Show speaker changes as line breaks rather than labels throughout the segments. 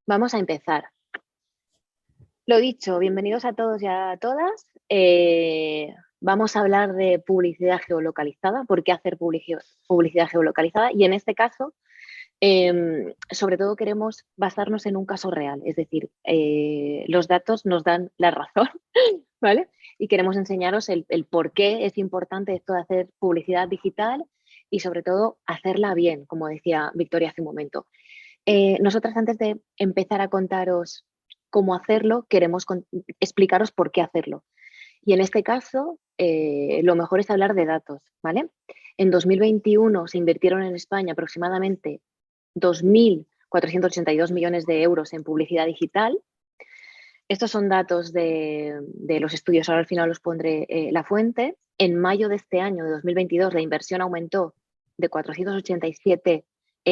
Vamos a empezar. Lo dicho, bienvenidos a todos y a todas. Vamos a hablar de publicidad geolocalizada, por qué hacer publicidad geolocalizada y en este caso, sobre todo queremos basarnos en un caso real, es decir, los datos nos dan la razón, ¿vale? Y queremos enseñaros el por qué es importante esto de hacer publicidad digital y sobre todo hacerla bien, como decía Victoria hace un momento. Nosotras antes de empezar a contaros cómo hacerlo, queremos explicaros por qué hacerlo. Y en este caso, lo mejor es hablar de datos, ¿vale? En 2021 se invirtieron en España aproximadamente 2.482 millones de euros en publicidad digital. Estos son datos de los estudios, ahora al final os pondré la fuente. En mayo de este año, de 2022, la inversión aumentó de 487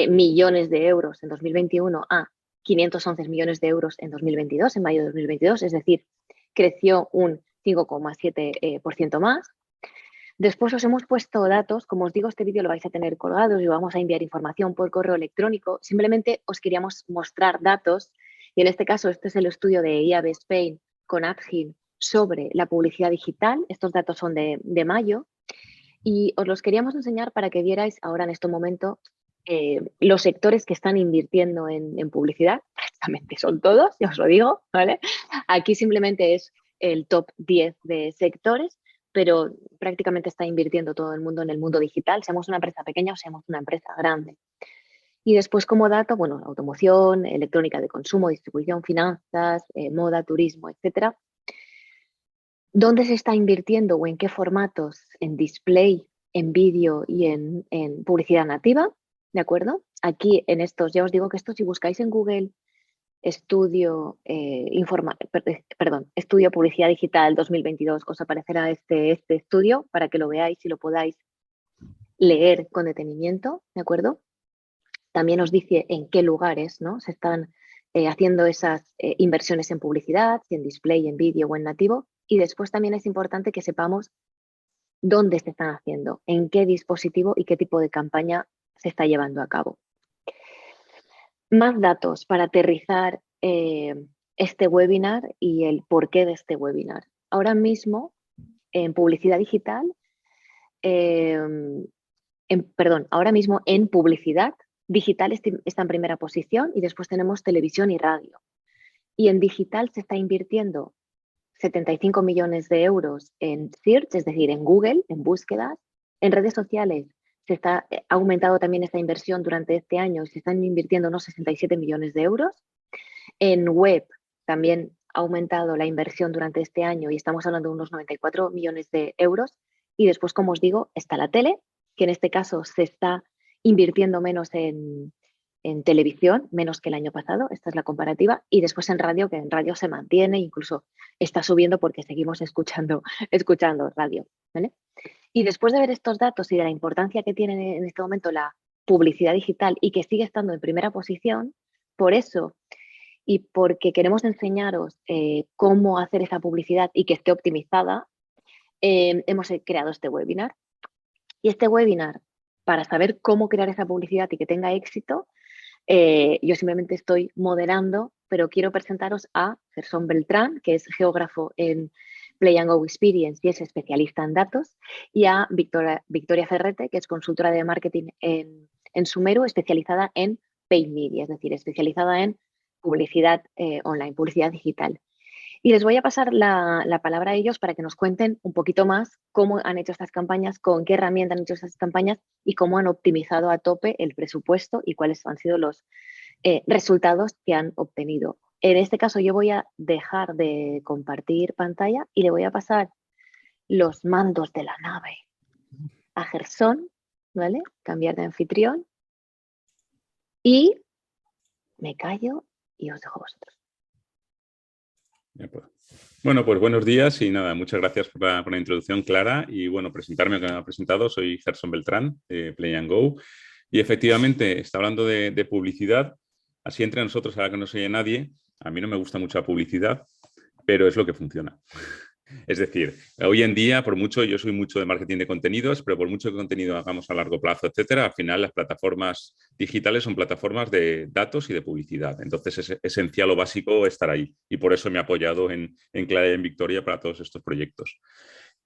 millones de euros en 2021 a 511 millones de euros en 2022, en mayo de 2022, es decir, creció un 5,7% más. Después os hemos puesto datos, como os digo, este vídeo lo vais a tener colgado y vamos a enviar información por correo electrónico. Simplemente os queríamos mostrar datos y en este caso este es el estudio de IAB Spain con AdHin sobre la publicidad digital. Estos datos son de mayo y os los queríamos enseñar para que vierais ahora en este momento los sectores que están invirtiendo en publicidad. Prácticamente son todos, ya os lo digo, ¿vale? Aquí simplemente es el top 10 de sectores, pero prácticamente está invirtiendo todo el mundo en el mundo digital, seamos una empresa pequeña o seamos una empresa grande. Y después como dato, bueno, automoción, electrónica de consumo, distribución, finanzas, moda, turismo, etcétera. ¿Dónde se está invirtiendo o en qué formatos? En display, en vídeo y en publicidad nativa, ¿de acuerdo? Aquí en estos, ya os digo que esto si buscáis en Google estudio, estudio publicidad digital 2022, os aparecerá este estudio para que lo veáis y lo podáis leer con detenimiento, ¿de acuerdo? También os dice en qué lugares, ¿no? Se están haciendo esas inversiones en publicidad, si en display, en vídeo o en nativo. Y después también es importante que sepamos dónde se están haciendo, en qué dispositivo y qué tipo de campaña se está llevando a cabo. Más datos para aterrizar este webinar y el porqué de este webinar. Ahora mismo, en publicidad digital, ahora mismo en publicidad digital está en primera posición y después tenemos televisión y radio. Y en digital se está invirtiendo 75 millones de euros en search, es decir, en Google, en búsquedas. En redes sociales ha aumentado también esta inversión durante este año y se están invirtiendo unos 67 millones de euros. En web también ha aumentado la inversión durante este año y estamos hablando de unos 94 millones de euros. Y después, como os digo, está la tele, que en este caso se está invirtiendo menos en televisión, menos que el año pasado, esta es la comparativa, y después en radio, que en radio se mantiene, incluso está subiendo porque seguimos escuchando radio, ¿vale? Y después de ver estos datos y de la importancia que tiene en este momento la publicidad digital y que sigue estando en primera posición, por eso y porque queremos enseñaros cómo hacer esa publicidad y que esté optimizada, hemos creado este webinar. Y este webinar, para saber cómo crear esa publicidad y que tenga éxito, yo simplemente estoy moderando, pero quiero presentaros a Gerson Beltrán, que es geógrafo en Play and Go Experience y es especialista en datos, y a Victoria Ferrete, que es consultora de marketing en Sumeru, especializada en paid media, es decir, especializada en publicidad online, publicidad digital. Y les voy a pasar la palabra a ellos para que nos cuenten un poquito más cómo han hecho estas campañas, con qué herramienta han hecho estas campañas y cómo han optimizado a tope el presupuesto y cuáles han sido los resultados que han obtenido. En este caso yo voy a dejar de compartir pantalla y le voy a pasar los mandos de la nave a Gerson, ¿vale? Cambiar de anfitrión y me callo y os dejo vosotros.
Bueno, pues buenos días y nada, muchas gracias por la introducción, Clara. Y bueno, presentarme, que me ha presentado, soy Gerson Beltrán de Play and Go. Y efectivamente, está hablando de publicidad. Así entre nosotros, ahora que no se oye nadie, a mí no me gusta mucho la publicidad, pero es lo que funciona. Es decir, hoy en día, por mucho, yo soy mucho de marketing de contenidos, pero por mucho que contenido hagamos a largo plazo, etcétera, al final las plataformas digitales son plataformas de datos y de publicidad. Entonces es esencial o básico estar ahí. Y por eso me he apoyado en Clara y en Victoria para todos estos proyectos.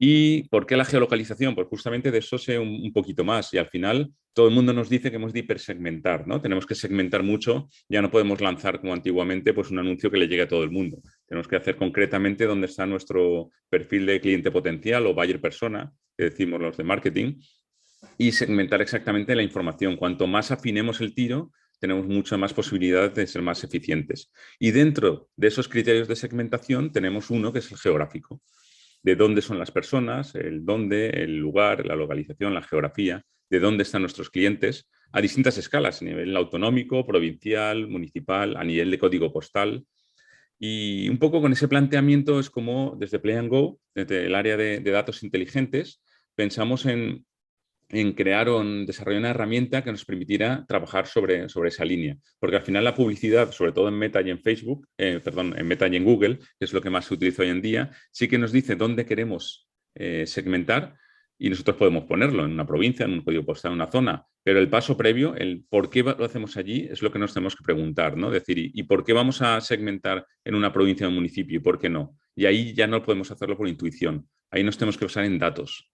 ¿Y por qué la geolocalización? Pues justamente de eso sé un poquito más y al final todo el mundo nos dice que hemos de hipersegmentar, ¿no? Tenemos que segmentar mucho, ya no podemos lanzar como antiguamente pues un anuncio que le llegue a todo el mundo. Tenemos que hacer concretamente dónde está nuestro perfil de cliente potencial o buyer persona, que decimos los de marketing, y segmentar exactamente la información. Cuanto más afinemos el tiro, tenemos muchas más posibilidades de ser más eficientes. Y dentro de esos criterios de segmentación tenemos uno que es el geográfico, de dónde son las personas, el dónde, el lugar, la localización, la geografía, de dónde están nuestros clientes, a distintas escalas, a nivel autonómico, provincial, municipal, a nivel de código postal. Y un poco con ese planteamiento es como desde Play and Go, desde el área de datos inteligentes, pensamos en crear o en desarrollar una herramienta que nos permitiera trabajar sobre esa línea. Porque al final la publicidad, sobre todo en Meta y en Facebook, perdón, en Meta y en Google, que es lo que más se utiliza hoy en día, sí que nos dice dónde queremos segmentar y nosotros podemos ponerlo en una provincia, en un código postal, en una zona. Pero el paso previo, el por qué lo hacemos allí, es lo que nos tenemos que preguntar, ¿no? Es decir, ¿y por qué vamos a segmentar en una provincia o un municipio y por qué no? Y ahí ya no podemos hacerlo por intuición. Ahí nos tenemos que basar en datos.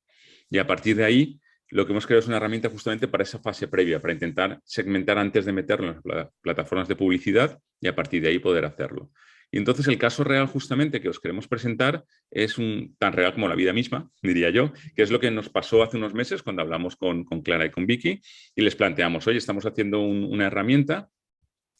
Y a partir de ahí lo que hemos creado es una herramienta justamente para esa fase previa, para intentar segmentar antes de meterlo en las plataformas de publicidad y a partir de ahí poder hacerlo. Y entonces el caso real justamente que os queremos presentar es tan real como la vida misma, diría yo, que es lo que nos pasó hace unos meses cuando hablamos con Clara y con Vicky y les planteamos, oye, estamos haciendo una herramienta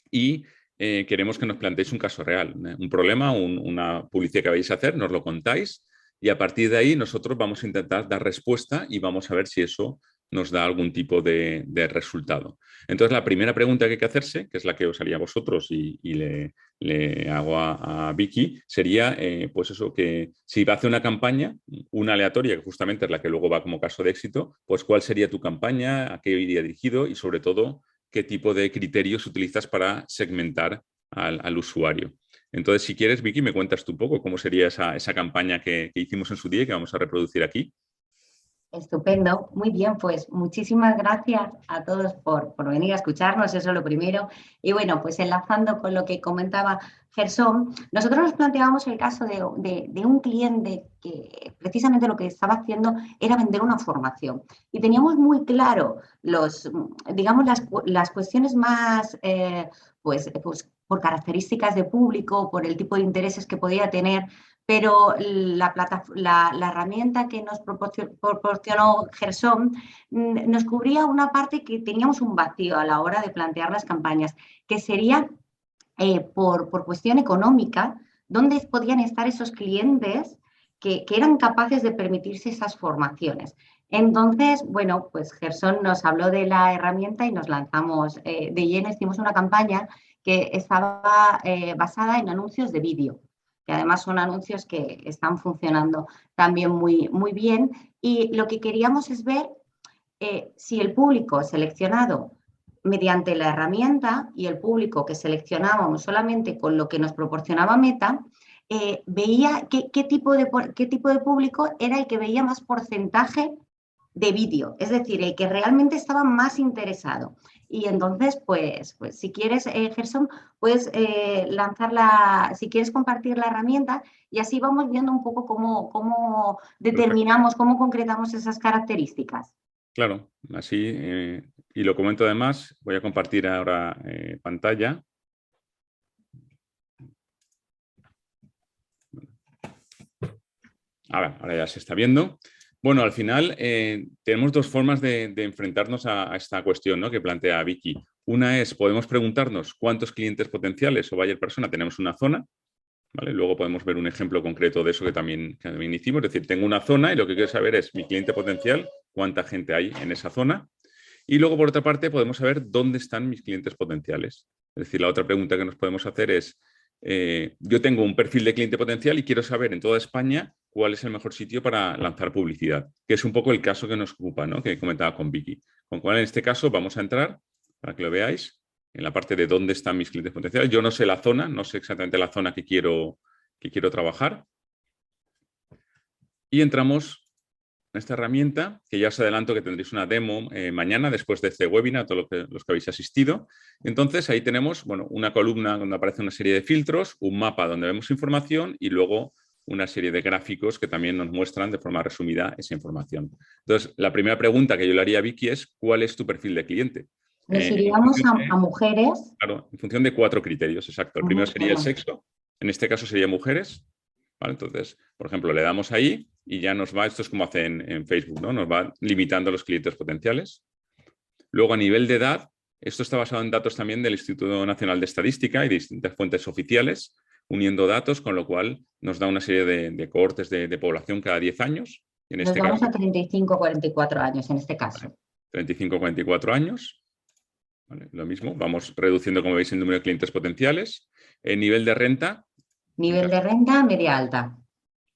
y queremos que nos planteéis un caso real, un problema, una publicidad que vais a hacer, nos lo contáis y a partir de ahí nosotros vamos a intentar dar respuesta y vamos a ver si eso nos da algún tipo de resultado. Entonces, la primera pregunta que hay que hacerse, que es la que os haría a vosotros y le hago a Vicky, sería, pues eso, que si va a hacer una campaña, una aleatoria, que justamente es la que luego va como caso de éxito, pues cuál sería tu campaña, a qué iría dirigido y sobre todo, qué tipo de criterios utilizas para segmentar al usuario. Entonces, si quieres, Vicky, me cuentas tú un poco cómo sería esa campaña que hicimos en su día y que vamos a reproducir aquí.
Estupendo, muy bien, pues muchísimas gracias a todos por venir a escucharnos, eso es lo primero. Y bueno, pues enlazando con lo que comentaba Gerson, nosotros nos planteábamos el caso de un cliente que precisamente lo que estaba haciendo era vender una formación. Y teníamos muy claro digamos, las cuestiones más, pues por características de público, por el tipo de intereses que podía tener, pero la herramienta que nos proporcionó Gerson nos cubría una parte que teníamos un vacío a la hora de plantear las campañas, que sería por cuestión económica, dónde podían estar esos clientes que eran capaces de permitirse esas formaciones. Entonces, bueno, pues Gerson nos habló de la herramienta y nos lanzamos de lleno, hicimos una campaña que estaba basada en anuncios de vídeo, que además son anuncios que están funcionando también muy, muy bien. Y lo que queríamos es ver si el público seleccionado mediante la herramienta y el público que seleccionábamos solamente con lo que nos proporcionaba Meta, veía qué tipo de público era el que veía más porcentaje de vídeo, es decir, el que realmente estaba más interesado. Y entonces, pues si quieres, Gerson, puedes si quieres compartir la herramienta y así vamos viendo un poco cómo
Perfecto.
determinamos, cómo concretamos esas características.
Claro, así, y lo comento además, voy a compartir ahora pantalla. Ahora ya se está viendo. Bueno, al final tenemos dos formas de enfrentarnos a esta cuestión, ¿no?, que plantea Vicky. Una es, podemos preguntarnos cuántos clientes potenciales o buyer persona tenemos en una zona, ¿vale? Luego podemos ver un ejemplo concreto de eso que también hicimos. Es decir, tengo una zona y lo que quiero saber es mi cliente potencial, cuánta gente hay en esa zona. Y luego, por otra parte, podemos saber dónde están mis clientes potenciales. Es decir, la otra pregunta que nos podemos hacer es, yo tengo un perfil de cliente potencial y quiero saber en toda España cuál es el mejor sitio para lanzar publicidad, que es un poco el caso que nos ocupa, ¿no?, que comentaba con Vicky. Con cual, en este caso, vamos a entrar, para que lo veáis, en la parte de dónde están mis clientes potenciales. Yo no sé la zona, no sé exactamente la zona que quiero trabajar. y entramos en esta herramienta, que ya os adelanto que tendréis una demo mañana después de este webinar, todos los que habéis asistido. Entonces ahí tenemos una columna donde aparece una serie de filtros, un mapa donde vemos información y luego una serie de gráficos que también nos muestran de forma resumida esa información. Entonces, la primera pregunta que yo le haría a Vicky es ¿cuál es tu perfil de cliente?
Nos iríamos a mujeres.
Claro, en función de 4 criterios, exacto. El primero sería el sexo, en este caso sería mujeres. ¿Vale? Entonces, por ejemplo, le damos ahí y ya nos va, esto es como hace en Facebook, ¿no? Nos va limitando a los clientes potenciales. Luego, a nivel de edad, esto está basado en datos también del Instituto Nacional de Estadística y de distintas fuentes oficiales, uniendo datos, con lo cual nos da una serie de cohortes de población cada 10 años. En
Nos
este
vamos
caso,
a 35-44 años en este caso.
35-44 años. ¿Vale? Lo mismo, vamos reduciendo, como veis, el número de clientes potenciales. El nivel de renta.
Nivel de renta media alta.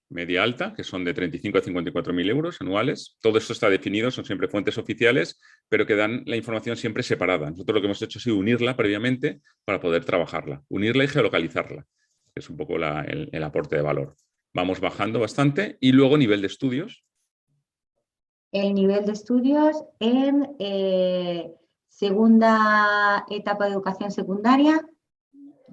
Media alta, que son de 35 a 54.000 euros anuales. Todo esto está definido, son siempre fuentes oficiales, pero que dan la información siempre separada. Nosotros lo que hemos hecho ha sido unirla previamente para poder trabajarla, unirla y geolocalizarla, que es un poco el aporte de valor. Vamos bajando bastante y luego nivel de estudios.
El nivel de estudios en segunda etapa de educación secundaria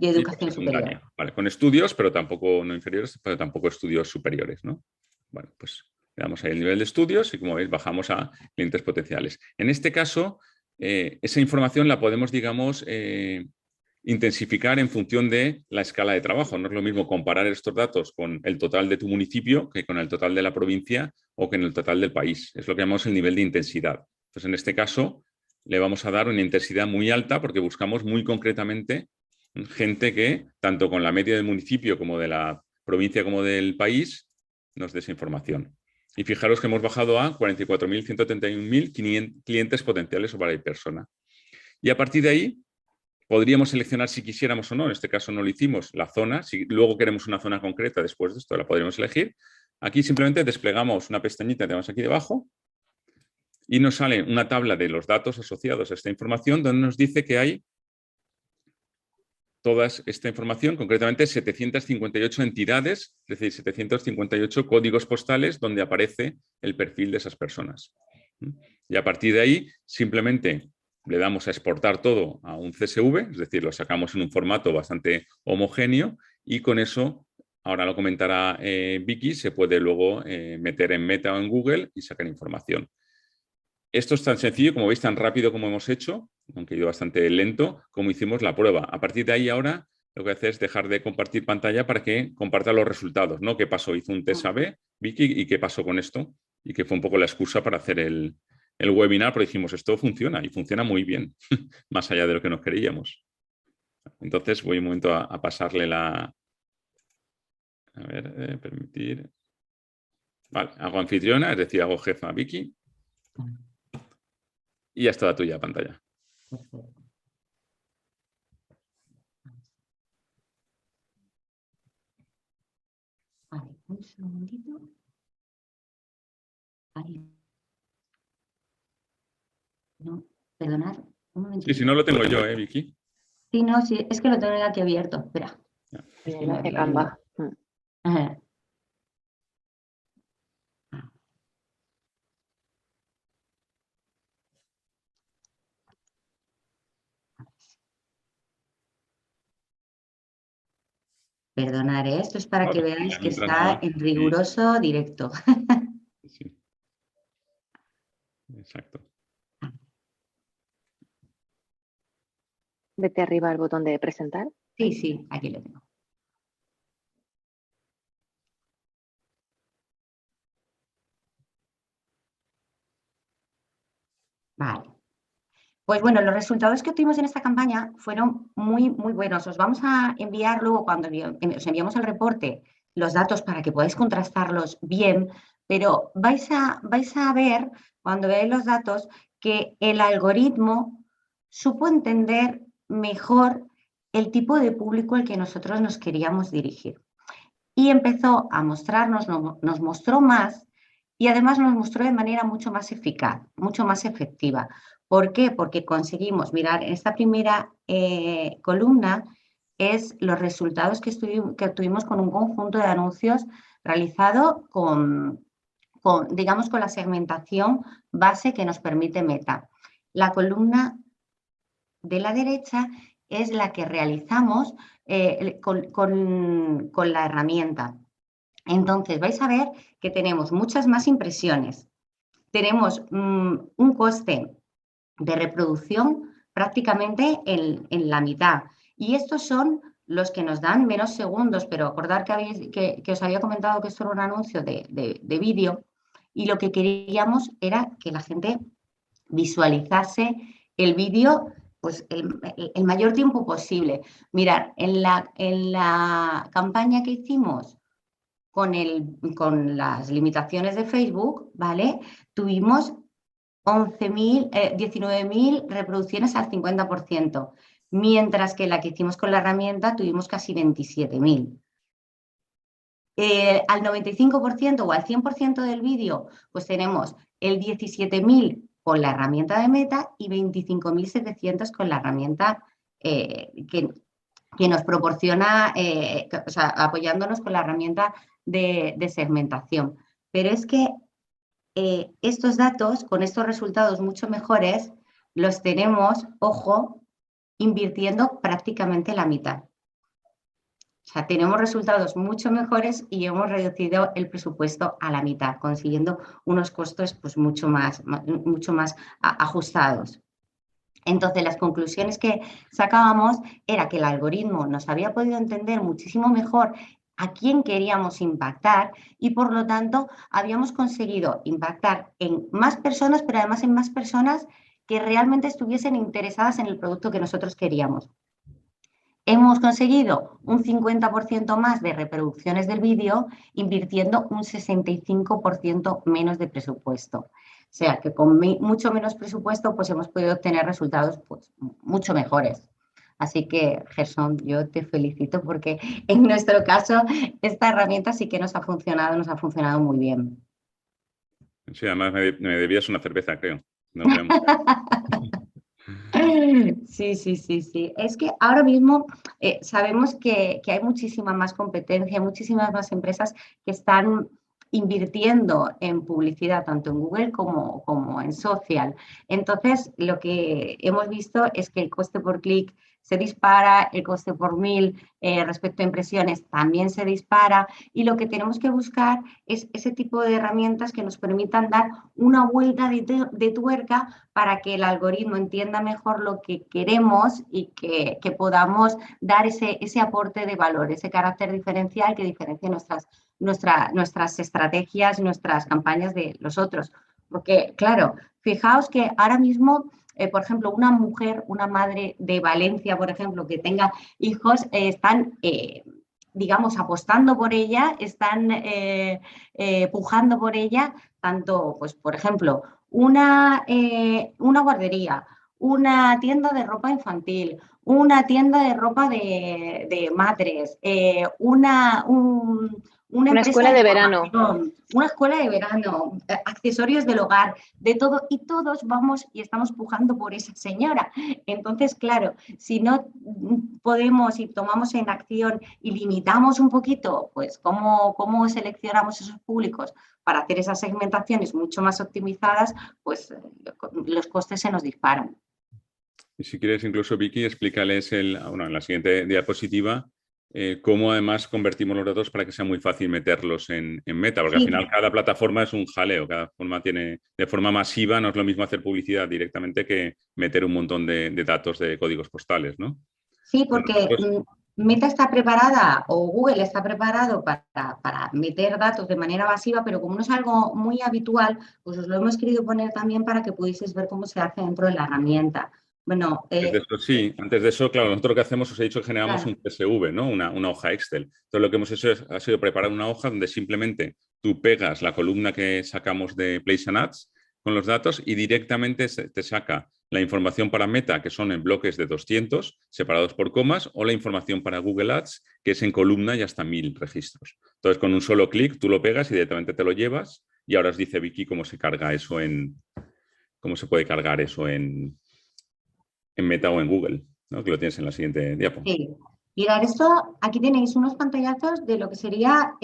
y educación superior.
Vale, con estudios, pero tampoco no inferiores, pero tampoco estudios superiores, ¿no? Bueno, pues le damos ahí el nivel de estudios y, como veis, bajamos a clientes potenciales. En este caso, esa información la podemos, digamos, intensificar en función de la escala de trabajo. No es lo mismo comparar estos datos con el total de tu municipio que con el total de la provincia o que en el total del país. Es lo que llamamos el nivel de intensidad. Entonces, en este caso, le vamos a dar una intensidad muy alta porque buscamos muy concretamente gente que, tanto con la media del municipio como de la provincia como del país, nos dé esa información. Y fijaros que hemos bajado a 44.131.000 clientes potenciales o para persona. Y a partir de ahí, podríamos seleccionar si quisiéramos o no, en este caso no lo hicimos, la zona. Si luego queremos una zona concreta después de esto, la podríamos elegir. Aquí simplemente desplegamos una pestañita que tenemos aquí debajo y nos sale una tabla de los datos asociados a esta información donde nos dice que hay toda esta información, concretamente 758 entidades, es decir, 758 códigos postales donde aparece el perfil de esas personas. Y a partir de ahí, simplemente le damos a exportar todo a un CSV, es decir, lo sacamos en un formato bastante homogéneo y con eso, ahora lo comentará Vicky, se puede luego meter en Meta o en Google y sacar información. Esto es tan sencillo, como veis, tan rápido como hemos hecho, aunque ha ido bastante lento, como hicimos la prueba. A partir de ahí ahora lo que hace es dejar de compartir pantalla para que comparta los resultados, ¿no? ¿Qué pasó? Hizo un test AB, Vicky, ¿y qué pasó con esto? Y que fue un poco la excusa para hacer el webinar, pero dijimos, esto funciona y funciona muy bien, más allá de lo que nos creíamos. Entonces voy un momento a pasarle la... A ver, permitir... Vale, hago anfitriona, es decir, hago jefa a Vicky. Y ya está la tuya pantalla.
Vale, un segundito. Ahí. No, perdonad, un momentito.
Sí, si no lo tengo yo, Vicky.
Sí, no, sí, es que lo tengo aquí abierto. Espera.
Ya.
Es que
De Canva.
Ajá. Perdonad, esto es para que veáis que está en riguroso directo.
Sí. Exacto.
Vete arriba al botón de presentar.
Sí, sí, aquí lo tengo. Vale. Pues bueno, los resultados que obtuvimos en esta campaña fueron muy, muy buenos. Os vamos a enviar luego, cuando os enviamos el reporte, los datos para que podáis contrastarlos bien, pero vais a ver, cuando veáis los datos, que el algoritmo supo entender mejor el tipo de público al que nosotros nos queríamos dirigir. Y empezó a mostrarnos, nos mostró más y además nos mostró de manera mucho más eficaz, mucho más efectiva. ¿Por qué? Porque conseguimos, mirar, en esta primera columna es los resultados que obtuvimos con un conjunto de anuncios realizado con digamos, con la segmentación base que nos permite Meta. La columna de la derecha es la que realizamos con la herramienta. Entonces, vais a ver que tenemos muchas más impresiones. Tenemos un coste de reproducción prácticamente en la mitad. Y estos son los que nos dan menos segundos, pero acordad que os había comentado que esto era un anuncio de vídeo y lo que queríamos era que la gente visualizase el vídeo pues el mayor tiempo posible. Mirad, en la campaña que hicimos con las limitaciones de Facebook, ¿vale? Tuvimos 19.000 reproducciones al 50%, mientras que la que hicimos con la herramienta tuvimos casi 27.000. Al 95% o al 100% del vídeo, pues tenemos el 17.000 con la herramienta de Meta y 25.700 con la herramienta que nos proporciona, o sea, apoyándonos con la herramienta de segmentación. Pero es que estos datos, con estos resultados mucho mejores, los tenemos, ojo, invirtiendo prácticamente la mitad. O sea, tenemos resultados mucho mejores y hemos reducido el presupuesto a la mitad, consiguiendo unos costos pues, mucho más ajustados. Entonces, las conclusiones que sacábamos era que el algoritmo nos había podido entender muchísimo mejor a quién queríamos impactar y, por lo tanto, habíamos conseguido impactar en más personas, pero además en más personas que realmente estuviesen interesadas en el producto que nosotros queríamos. Hemos conseguido un 50% más de reproducciones del vídeo invirtiendo un 65% menos de presupuesto. O sea que con mucho menos presupuesto pues hemos podido obtener resultados pues, mucho mejores. Así que, Gerson, yo te felicito porque en nuestro caso esta herramienta sí que nos ha funcionado muy bien.
Sí, además me debías una cerveza, creo. Nos vemos.
Sí. Es que ahora mismo sabemos que hay muchísima más competencia, muchísimas más empresas que están invirtiendo en publicidad, tanto en Google como en social. Entonces, lo que hemos visto es que el coste por clic se dispara, el coste por 1000 respecto a impresiones también se dispara y lo que tenemos que buscar es ese tipo de herramientas que nos permitan dar una vuelta de tuerca para que el algoritmo entienda mejor lo que queremos y que podamos dar ese aporte de valor, ese carácter diferencial que diferencie nuestras estrategias, nuestras campañas de los otros. Porque, claro, fijaos que ahora mismo, por ejemplo, una mujer, una madre de Valencia, por ejemplo, que tenga hijos, están, digamos, apostando por ella, están pujando por ella, tanto, pues, por ejemplo, una guardería, una tienda de ropa infantil, una tienda de ropa de madres, una
escuela de verano.
Una escuela de verano, accesorios del hogar, de todo, y todos vamos y estamos pujando por esa señora. Entonces, claro, si no podemos y tomamos en acción y limitamos un poquito, pues, cómo seleccionamos esos públicos para hacer esas segmentaciones mucho más optimizadas, pues los costes se nos disparan.
Y si quieres, incluso, Vicky, explícales en la siguiente diapositiva cómo además convertimos los datos para que sea muy fácil meterlos en Meta, porque al final cada plataforma es un jaleo, cada forma tiene de forma masiva, no es lo mismo hacer publicidad directamente que meter un montón de datos de códigos postales, ¿no?
Sí, porque Meta está preparada o Google está preparado para meter datos de manera masiva, pero como no es algo muy habitual, pues os lo hemos querido poner también para que pudieseis ver cómo se hace dentro de la herramienta. Bueno,
antes de eso, claro, nosotros lo que hacemos, os he dicho que generamos un CSV, ¿no? Una hoja Excel. Entonces lo que hemos hecho ha sido preparar una hoja donde simplemente tú pegas la columna que sacamos de Place and Ads con los datos y directamente te saca la información para Meta, que son en bloques de 200, separados por comas, o la información para Google Ads, que es en columna y hasta 1000 registros. Entonces, con un solo clic tú lo pegas y directamente te lo llevas y ahora os dice Vicky cómo se carga eso cómo se puede cargar eso en Meta o en Google, ¿no? Que lo tienes en la siguiente diapo.
Sí, Mirar, esto, aquí tenéis unos pantallazos de lo que sería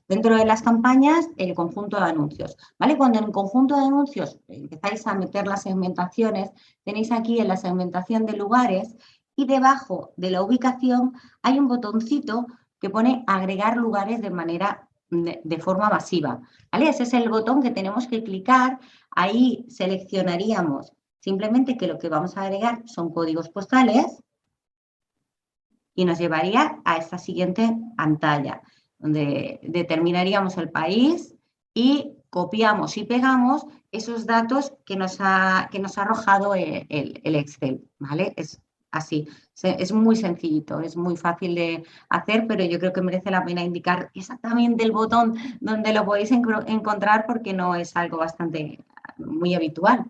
dentro de las campañas el conjunto de anuncios, ¿vale? Cuando en el conjunto de anuncios empezáis a meter las segmentaciones, tenéis aquí en la segmentación de lugares y debajo de la ubicación hay un botoncito que pone agregar lugares de forma masiva, ¿vale? Ese es el botón que tenemos que clicar, ahí seleccionaríamos simplemente que lo que vamos a agregar son códigos postales y nos llevaría a esta siguiente pantalla, donde determinaríamos el país y copiamos y pegamos esos datos que nos ha arrojado el Excel, ¿vale? Es así, es muy sencillito, es muy fácil de hacer, pero yo creo que merece la pena indicar exactamente el botón donde lo podéis encontrar porque no es algo bastante muy habitual.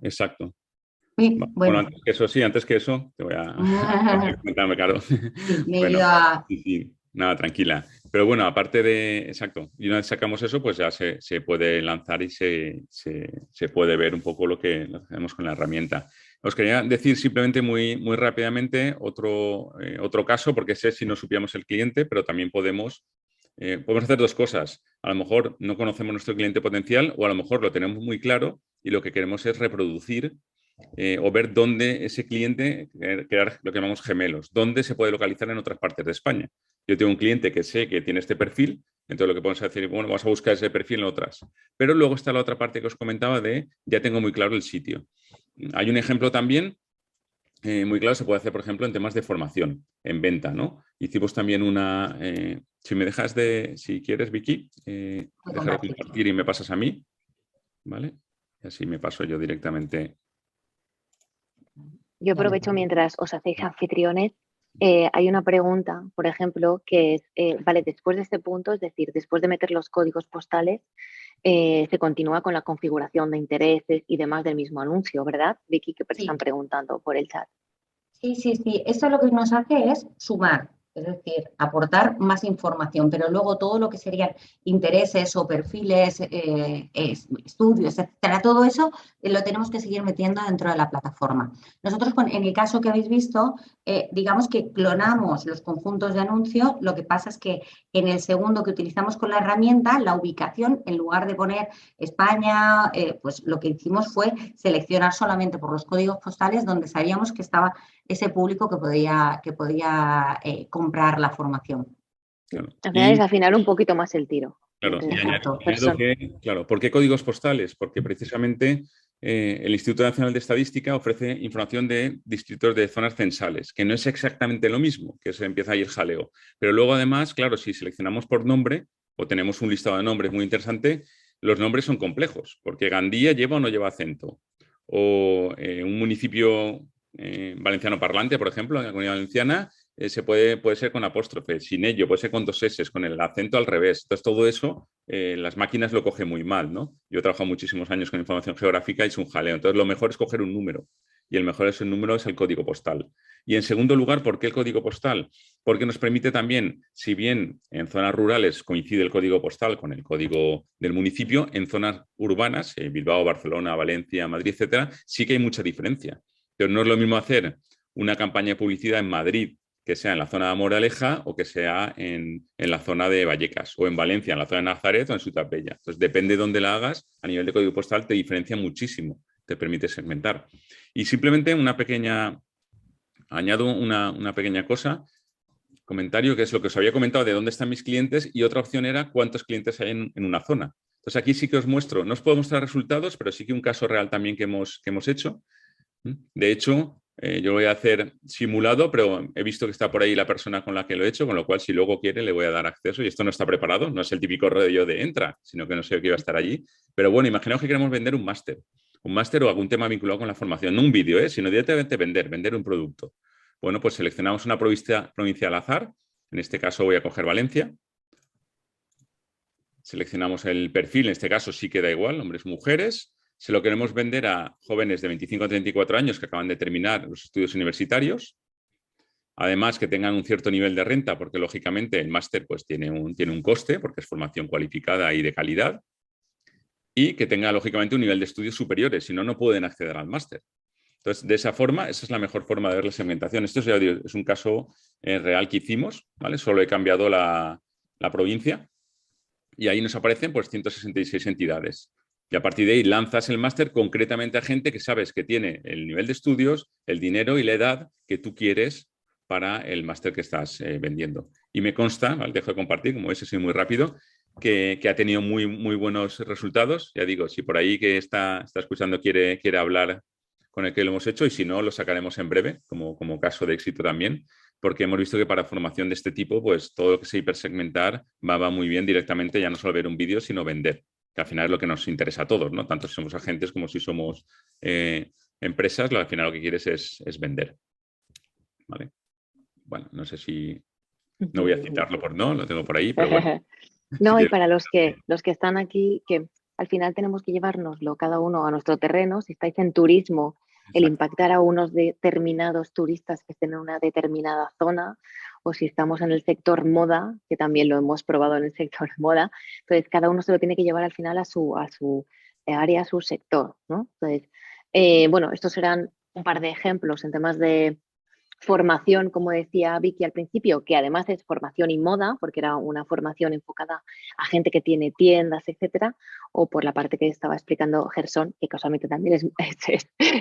Exacto.
Sí,
Bueno,
bueno.
antes que eso, te voy a comentarme, claro.
Sí, me he
Bueno,
ido a...
sí, nada, tranquila. Pero bueno, aparte de, exacto, y una vez sacamos eso, pues ya se puede lanzar y se puede ver un poco lo que hacemos con la herramienta. Os quería decir simplemente muy rápidamente otro caso, porque sé si no supiéramos el cliente, pero también podemos hacer dos cosas. A lo mejor no conocemos nuestro cliente potencial o a lo mejor lo tenemos muy claro y lo que queremos es reproducir o ver dónde ese cliente, crear lo que llamamos gemelos, dónde se puede localizar en otras partes de España. Yo tengo un cliente que sé que tiene este perfil, entonces lo que podemos hacer es, bueno, vamos a buscar ese perfil en otras. Pero luego está la otra parte que os comentaba de, ya tengo muy claro el sitio. Hay un ejemplo también muy claro, se puede hacer, por ejemplo, en temas de formación, en venta, ¿no? Hicimos también una, si me dejas si quieres, Vicky, dejar de compartir y me pasas a mí, ¿vale? Y así me paso yo directamente.
Yo aprovecho mientras os hacéis anfitriones. Hay una pregunta, por ejemplo, que es, vale, después de este punto, es decir, después de meter los códigos postales, se continúa con la configuración de intereses y demás del mismo anuncio, ¿verdad, Vicky? Que
Sí.
están preguntando por el chat.
Sí. Esto lo que nos hace es sumar, es decir, aportar más información, pero luego todo lo que serían intereses o perfiles, estudios, etcétera, todo eso lo tenemos que seguir metiendo dentro de la plataforma. Nosotros, en el caso que habéis visto, digamos que clonamos los conjuntos de anuncios, lo que pasa es que en el segundo que utilizamos con la herramienta, la ubicación, en lugar de poner España, pues lo que hicimos fue seleccionar solamente por los códigos postales donde sabíamos que estaba ese público que podía comprar la formación.
Claro.
Al final es afinar un poquito más el tiro.
Claro, y añado que, claro, ¿por qué códigos postales? Porque precisamente el Instituto Nacional de Estadística ofrece información de distritos de zonas censales, que no es exactamente lo mismo, que se empieza a ir jaleo. Pero luego, además, claro, si seleccionamos por nombre o tenemos un listado de nombres muy interesante, los nombres son complejos, porque Gandía lleva o no lleva acento. O un municipio valenciano parlante, por ejemplo, en la Comunidad Valenciana, puede ser con apóstrofe, sin ello, puede ser con dos S, con el acento al revés. Entonces, todo eso, las máquinas lo cogen muy mal, ¿no? Yo he trabajado muchísimos años con información geográfica y es un jaleo. Entonces, lo mejor es coger un número. Y el mejor número es el código postal. Y en segundo lugar, ¿por qué el código postal? Porque nos permite también, si bien en zonas rurales coincide el código postal con el código del municipio, en zonas urbanas, Bilbao, Barcelona, Valencia, Madrid, etcétera, sí que hay mucha diferencia. Pero no es lo mismo hacer una campaña de publicidad en Madrid que sea en la zona de Moraleja o que sea en la zona de Vallecas o en Valencia, en la zona de Nazaret o en Ciutat Bella. Entonces, depende de dónde la hagas, a nivel de código postal te diferencia muchísimo, te permite segmentar. Y simplemente añado una pequeña cosa, comentario, que es lo que os había comentado de dónde están mis clientes y otra opción era cuántos clientes hay en una zona. Entonces, aquí sí que os muestro, no os puedo mostrar resultados, pero sí que un caso real también que hemos hecho. De hecho, yo voy a hacer simulado, pero he visto que está por ahí la persona con la que lo he hecho, con lo cual si luego quiere le voy a dar acceso y esto no está preparado, no es el típico rollo de entra, sino que no sé que iba a estar allí. Pero bueno, imaginaos que queremos vender un máster o algún tema vinculado con la formación, no un vídeo, sino directamente vender un producto. Bueno, pues seleccionamos una provincia al azar, en este caso voy a coger Valencia. Seleccionamos el perfil, en este caso sí queda igual, hombres, mujeres. Se lo queremos vender a jóvenes de 25 a 34 años que acaban de terminar los estudios universitarios. Además, que tengan un cierto nivel de renta, porque lógicamente el máster pues, tiene un coste, porque es formación cualificada y de calidad. Y que tenga lógicamente un nivel de estudios superiores, si no, no pueden acceder al máster. Entonces, de esa forma, esa es la mejor forma de ver la segmentación. Esto ya digo, es un caso real que hicimos, ¿vale? Solo he cambiado la provincia y ahí nos aparecen pues 166 entidades. Y a partir de ahí lanzas el máster concretamente a gente que sabes que tiene el nivel de estudios, el dinero y la edad que tú quieres para el máster que estás vendiendo. Y me consta, ¿vale? Dejo de compartir, como ese soy muy rápido, que ha tenido muy, muy buenos resultados. Ya digo, si por ahí que está escuchando quiere hablar con el que lo hemos hecho, y si no, lo sacaremos en breve, como caso de éxito también, porque hemos visto que para formación de este tipo, pues todo lo que sea hipersegmentar va muy bien directamente, ya no solo ver un vídeo, sino vender, que al final es lo que nos interesa a todos, ¿no? Tanto si somos agentes como si somos empresas, al final lo que quieres es vender. ¿Vale? Bueno, no sé si... No voy a citarlo lo tengo por ahí, pero bueno.
No,
Si
y para los que están aquí, que al final tenemos que llevárnoslo cada uno a nuestro terreno. Si estáis en turismo, el impactar a unos determinados turistas que estén en una determinada zona, o si estamos en el sector moda, que también lo hemos probado en el sector moda, entonces cada uno se lo tiene que llevar al final a su área, a su sector, ¿no? Entonces, bueno, estos serán un par de ejemplos en temas de formación, como decía Vicky al principio, que además es formación y moda, porque era una formación enfocada a gente que tiene tiendas, etcétera, o por la parte que estaba explicando Gerson, que casualmente también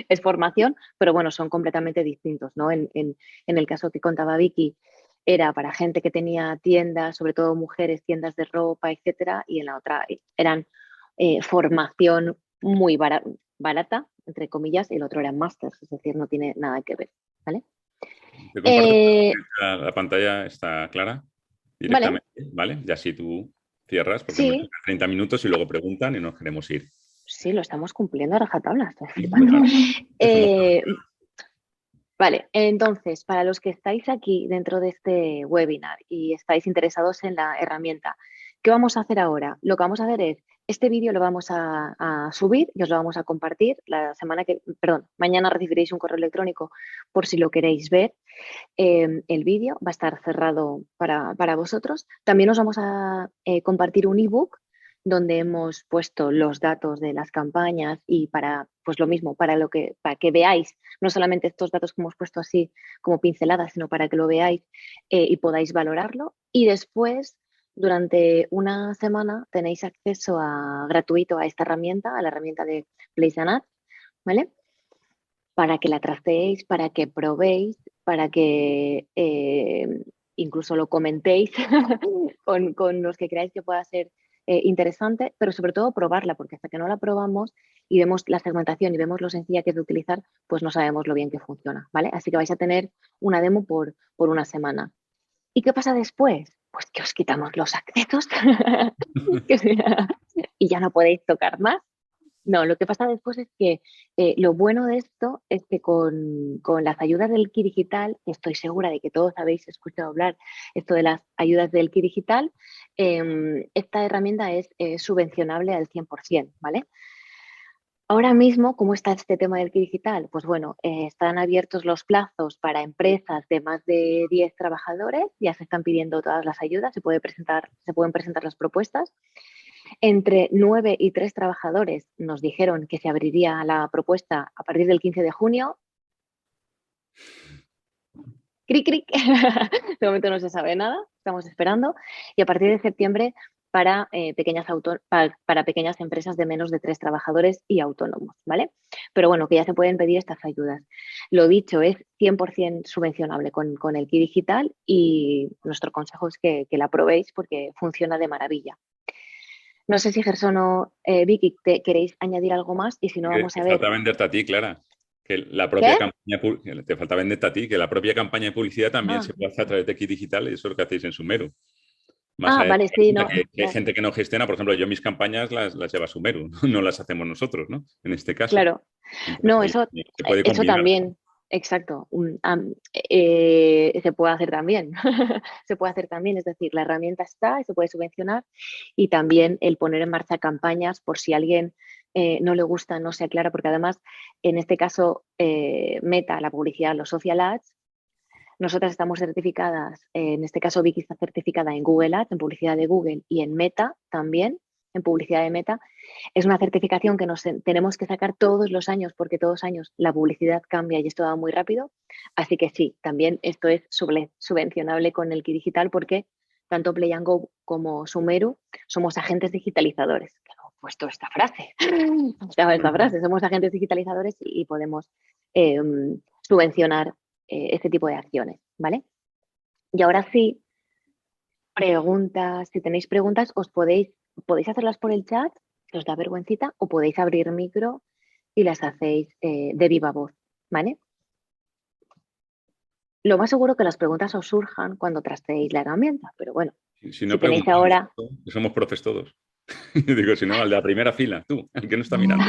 es formación, pero bueno, son completamente distintos, ¿no? En el caso que contaba Vicky, era para gente que tenía tiendas, sobre todo mujeres, tiendas de ropa, etcétera, y en la otra eran formación muy barata, entre comillas, y el otro eran másters, es decir, no tiene nada que ver, ¿vale?
Te comparto, la pantalla está clara directamente, ¿vale? Ya si tú cierras, porque hemos hecho 30 minutos y luego preguntan y nos queremos ir.
Sí, lo estamos cumpliendo a rajatabla, estoy flipando. Vale, entonces, para los que estáis aquí dentro de este webinar y estáis interesados en la herramienta, ¿qué vamos a hacer ahora? Lo que vamos a hacer es, este vídeo lo vamos a subir y os lo vamos a compartir. Mañana recibiréis un correo electrónico por si lo queréis ver. El vídeo va a estar cerrado para vosotros. También os vamos a compartir un ebook donde hemos puesto los datos de las campañas y pues lo mismo, para que veáis no solamente estos datos que hemos puesto así como pinceladas, sino para que lo veáis y podáis valorarlo. Y después, durante una semana, tenéis acceso gratuito a esta herramienta, a la herramienta de Place an Ad, ¿vale? Para que la trasteéis, para que probéis, para que incluso lo comentéis con los que creáis que pueda ser interesante, pero sobre todo probarla, porque hasta que no la probamos y vemos la segmentación y vemos lo sencilla que es de utilizar, pues no sabemos lo bien que funciona, ¿vale? Así que vais a tener una demo por una semana. ¿Y qué pasa después? Pues que os quitamos los accesos y ya no podéis tocar más. No, lo que pasa después es que lo bueno de esto es que con las ayudas del Ki Digital, que estoy segura de que todos habéis escuchado hablar esto de las ayudas del Ki Digital, esta herramienta es subvencionable al 100%, ¿vale? Ahora mismo, ¿cómo está este tema del Ki Digital? Pues bueno, están abiertos los plazos para empresas de más de 10 trabajadores, ya se están pidiendo todas las ayudas, se pueden presentar las propuestas. Entre 9 y 3 trabajadores nos dijeron que se abriría la propuesta a partir del 15 de junio. Cric, cric. De momento no se sabe nada, estamos esperando. Y a partir de septiembre para pequeñas empresas de menos de 3 trabajadores y autónomos, ¿vale? Pero bueno, que ya se pueden pedir estas ayudas. Lo dicho, es 100% subvencionable con el Ki Digital y nuestro consejo es que la probéis porque funciona de maravilla. No sé si Gerson o Vicky queréis añadir algo más y si no vamos a ver.
Te falta venderte a ti, Clara. Que la propia campaña, te falta venderte a ti, que la propia campaña de publicidad también se puede hacer a través de Ki Digital y eso es lo que hacéis en Sumeru.
Vale, sí, no.
Que hay gente que no gestiona, por ejemplo, yo mis campañas las lleva Sumeru, no las hacemos nosotros, ¿no? En este caso.
Claro.
Entonces,
No,
eso
también, exacto. Se puede hacer también. Se puede hacer también, es decir, la herramienta está y se puede subvencionar y también el poner en marcha campañas por si a alguien no le gusta, no se aclara, porque además, en este caso, Meta, la publicidad, los social ads, nosotras estamos certificadas, en este caso Vicky está certificada en Google Ads, en publicidad de Google y en Meta también. en publicidad de Meta. Es una certificación que nos tenemos que sacar todos los años porque todos los años la publicidad cambia y esto va muy rápido. Así que sí, también esto es subvencionable con el Kit Digital porque tanto Play and Go como Sumeru somos agentes digitalizadores. Que no he puesto esta frase. Esta frase, somos agentes digitalizadores y podemos subvencionar este tipo de acciones, ¿vale? Y ahora sí, preguntas, si tenéis preguntas, podéis hacerlas por el chat, si os da vergüencita, o podéis abrir micro y las hacéis de viva voz, ¿vale? Lo más seguro que las preguntas os surjan cuando trasteéis la herramienta, pero bueno,
Si no
si tenéis
preguntamos,
ahora...
que somos profes todos. Digo, si no, al de la primera fila, tú, el que no está mirando.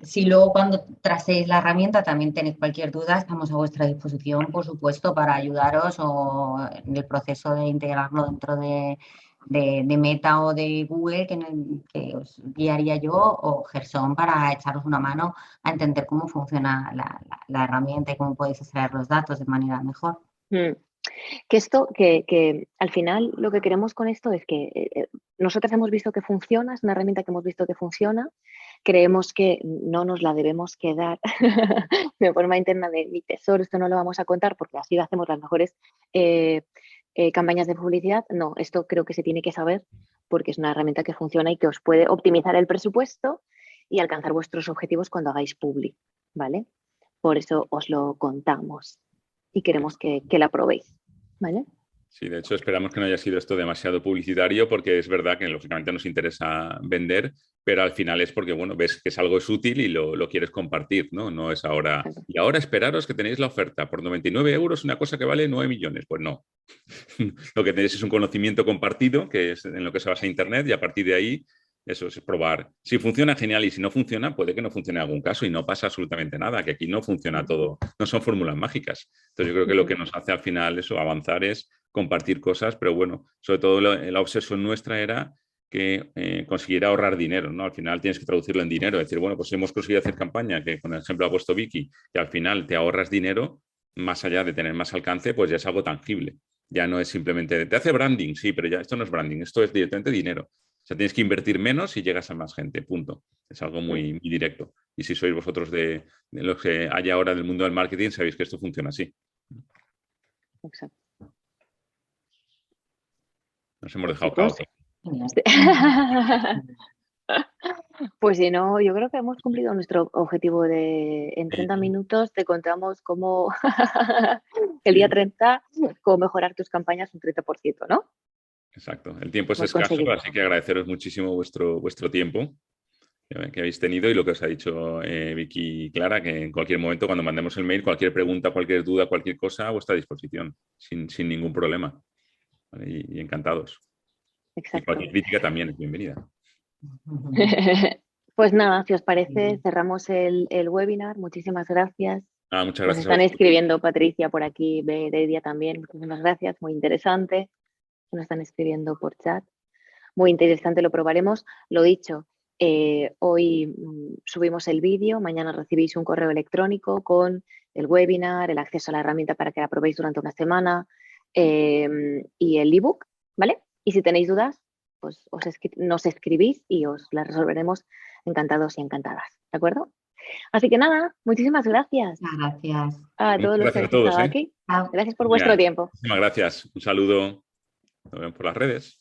Si luego cuando traséis la herramienta también tenéis cualquier duda, estamos a vuestra disposición, por supuesto, para ayudaros o en el proceso de integrarlo dentro de Meta o de Google, que os guiaría yo, o Gerson, para echaros una mano a entender cómo funciona la herramienta y cómo podéis extraer los datos de manera mejor.
Que al final lo que queremos con esto es que nosotros hemos visto que funciona, es una herramienta que hemos visto que funciona, creemos que no nos la debemos quedar de forma interna de mi tesoro, esto no lo vamos a contar porque así hacemos las mejores campañas de publicidad. No, esto creo que se tiene que saber porque es una herramienta que funciona y que os puede optimizar el presupuesto y alcanzar vuestros objetivos cuando hagáis public, ¿vale? Por eso os lo contamos y queremos que la probéis, ¿vale?
Sí, de hecho esperamos que no haya sido esto demasiado publicitario porque es verdad que lógicamente nos interesa vender, pero al final es porque, bueno, ves que es algo es útil y lo quieres compartir, ¿no? No es ahora, y ahora esperaros que tenéis la oferta por 99 euros, una cosa que vale 9 millones. Pues no. Lo que tenéis es un conocimiento compartido, que es en lo que se basa Internet, y a partir de ahí eso es probar. Si funciona, genial, y si no funciona, puede que no funcione en algún caso y no pasa absolutamente nada, que aquí no funciona todo, no son fórmulas mágicas. Entonces yo creo que lo que nos hace al final eso, avanzar, es compartir cosas, pero bueno, sobre todo la obsesión nuestra era que conseguir ahorrar dinero, ¿no? Al final tienes que traducirlo en dinero, es decir, bueno, pues hemos conseguido hacer campaña, que con el ejemplo ha puesto Vicky, que al final te ahorras dinero, más allá de tener más alcance, pues ya es algo tangible. Ya no es simplemente, te hace branding, sí, pero ya esto no es branding, esto es directamente dinero. O sea, tienes que invertir menos y llegas a más gente, punto. Es algo muy, muy directo. Y si sois vosotros de los que hay ahora del mundo del marketing, sabéis que esto funciona así.
Exacto.
Nos hemos dejado caóticos.
Pues si no, yo creo que hemos cumplido nuestro objetivo de en 30 minutos te contamos cómo el día 30, cómo mejorar tus campañas un 30%, ¿no?
Exacto. El tiempo es
Hemos
escaso,
conseguido.
así que agradeceros muchísimo vuestro tiempo que habéis tenido y lo que os ha dicho Vicky y Clara, que en cualquier momento, cuando mandemos el mail, cualquier pregunta, cualquier duda, cualquier cosa, a vuestra disposición, sin ningún problema. ¿Vale? Y encantados.
Exacto.
Y cualquier crítica también es bienvenida.
Pues nada, si os parece, cerramos el webinar. Muchísimas gracias.
Muchas
Nos
gracias.
están escribiendo Patricia por aquí, Beredia también. Muchísimas gracias, muy interesante. Nos están escribiendo por chat. Muy interesante, lo probaremos. Lo dicho, hoy subimos el vídeo, mañana recibís un correo electrónico con el webinar, el acceso a la herramienta para que la probéis durante una semana y el ebook, ¿vale? Y si tenéis dudas, pues nos escribís y os las resolveremos encantados y encantadas, ¿de acuerdo? Así que nada, muchísimas gracias.
Gracias.
A todos los que habéis estado aquí. Gracias por vuestro tiempo.
Muchísimas gracias. Un saludo. Nos vemos por las redes.